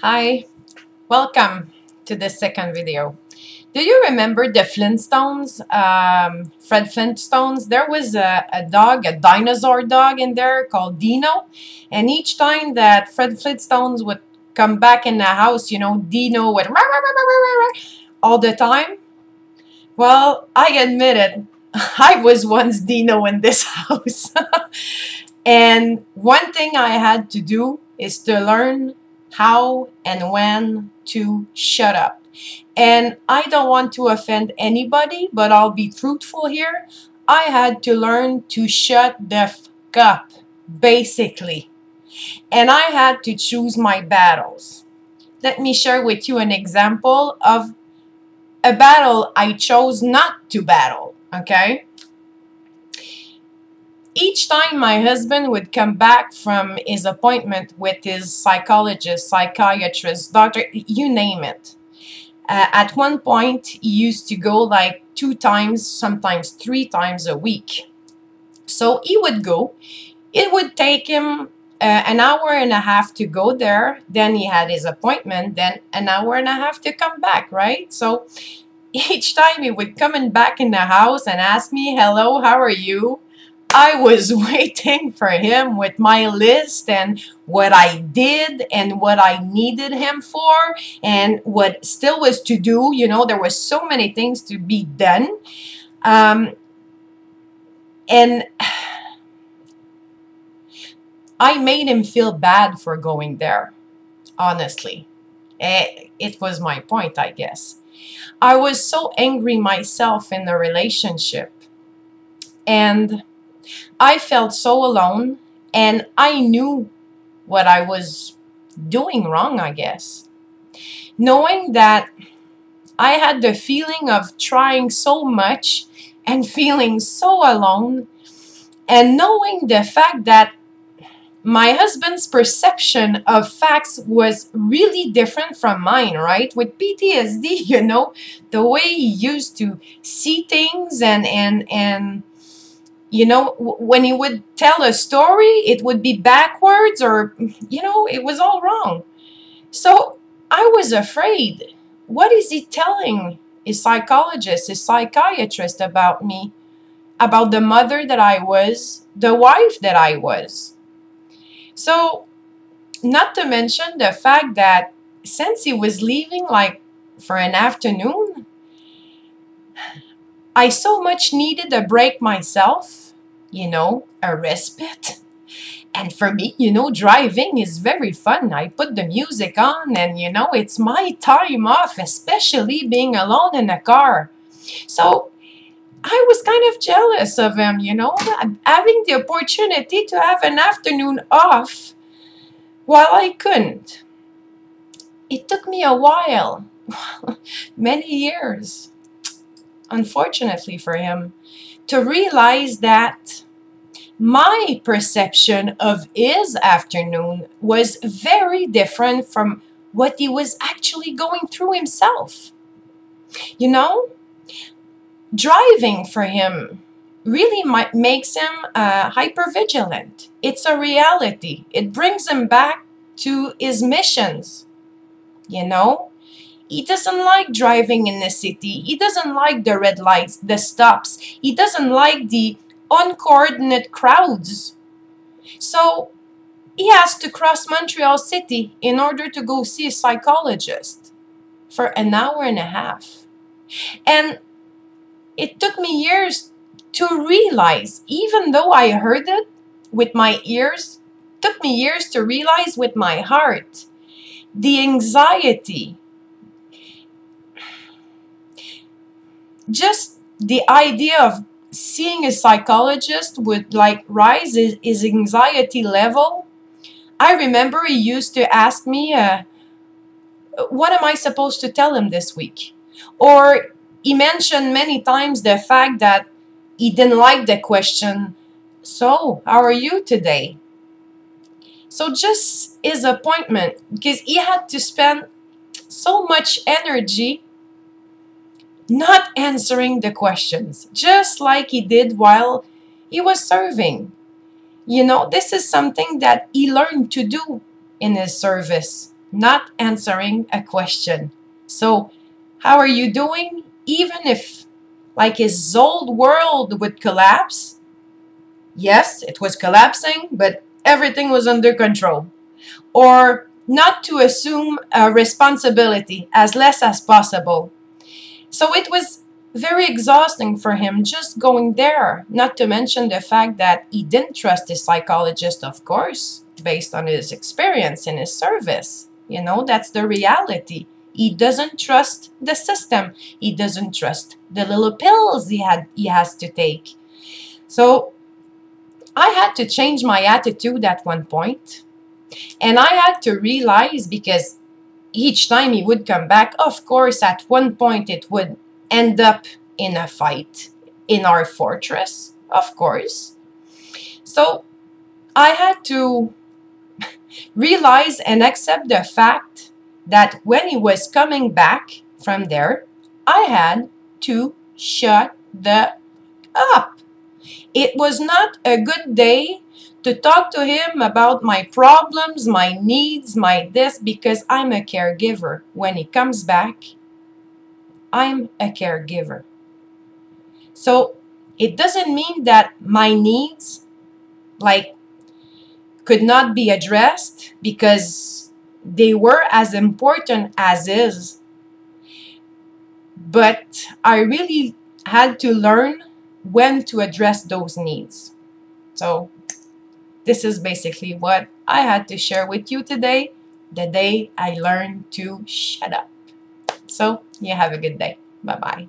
Hi, welcome to the second video. Do you remember the Flintstones? Fred Flintstones? There was a dog, a dinosaur dog in there called Dino. And each time that Fred Flintstones would come back in the house, Dino would all the time. Well, I admit it. I was once Dino in this house. And one thing I had to do is to learn how and when to shut up. And I don't want to offend anybody, but I'll be truthful here. I had to learn to shut the f up, basically. And I had to choose my battles. Let me share with you an example of a battle I chose not to battle, okay? Each time my husband would come back from his appointment with his psychologist, psychiatrist, doctor, you name it. At one point, he used to go like 2 times, sometimes 3 times a week. So he would go. It would take him an hour and a half to go there. Then he had his appointment. Then an hour and a half to come back, right? So each time he would come in back in the house and ask me, "Hello, how are you?" I was waiting for him with my list and what I did and what I needed him for and what still was to do. There was so many things to be done. And I made him feel bad for going there, honestly. It was my point, I guess. I was so angry myself in the relationship. And I felt so alone, and I knew what I was doing wrong, I guess. Knowing that I had the feeling of trying so much and feeling so alone, and knowing the fact that my husband's perception of facts was really different from mine, right? With PTSD, the way he used to see things and when he would tell a story, it would be backwards or, it was all wrong. So I was afraid. What is he telling his psychologist, his psychiatrist about me, about the mother that I was, the wife that I was? So, not to mention the fact that since he was leaving like for an afternoon, I so much needed a break myself, a respite. And for me, driving is very fun. I put the music on and, it's my time off, especially being alone in a car. So I was kind of jealous of him, having the opportunity to have an afternoon off while I couldn't. It took me a while, many years, unfortunately for him, to realize that my perception of his afternoon was very different from what he was actually going through himself. You know, driving for him really makes him hypervigilant. It's a reality. It brings him back to his missions, you know? He doesn't like driving in the city. He doesn't like the red lights, the stops. He doesn't like the uncoordinated crowds. So he has to cross Montreal City in order to go see a psychologist for an hour and a half. And it took me years to realize, even though I heard it with my ears, it took me years to realize with my heart the anxiety. Just the idea of seeing a psychologist would like rise his anxiety level. I remember he used to ask me, what am I supposed to tell him this week? Or he mentioned many times the fact that he didn't like the question, "So, how are you today?" So just his appointment, because he had to spend so much energy not answering the questions, just like he did while he was serving. This is something that he learned to do in his service. not answering a question. So, how are you doing? Even if, like, his old world would collapse, yes, it was collapsing, but everything was under control. Or not to assume a responsibility as less as possible. So it was very exhausting for him just going there, not to mention the fact that he didn't trust his psychologist, of course, based on his experience in his service. You know, that's the reality. He doesn't trust the system. He doesn't trust the little pills he has to take. So I had to change my attitude at one point, and I had to realize, because each time he would come back, of course, at one point it would end up in a fight in our fortress, of course. So I had to realize and accept the fact that when he was coming back from there, I had to shut the up. It was not a good day to talk to him about my problems, my needs, my this, because I'm a caregiver. When he comes back, I'm a caregiver. So it doesn't mean that my needs, like, could not be addressed, because they were as important as is. But I really had to learn when to address those needs. So this is basically what I had to share with you today, the day I learned to shut up. So you have a good day. Bye-bye.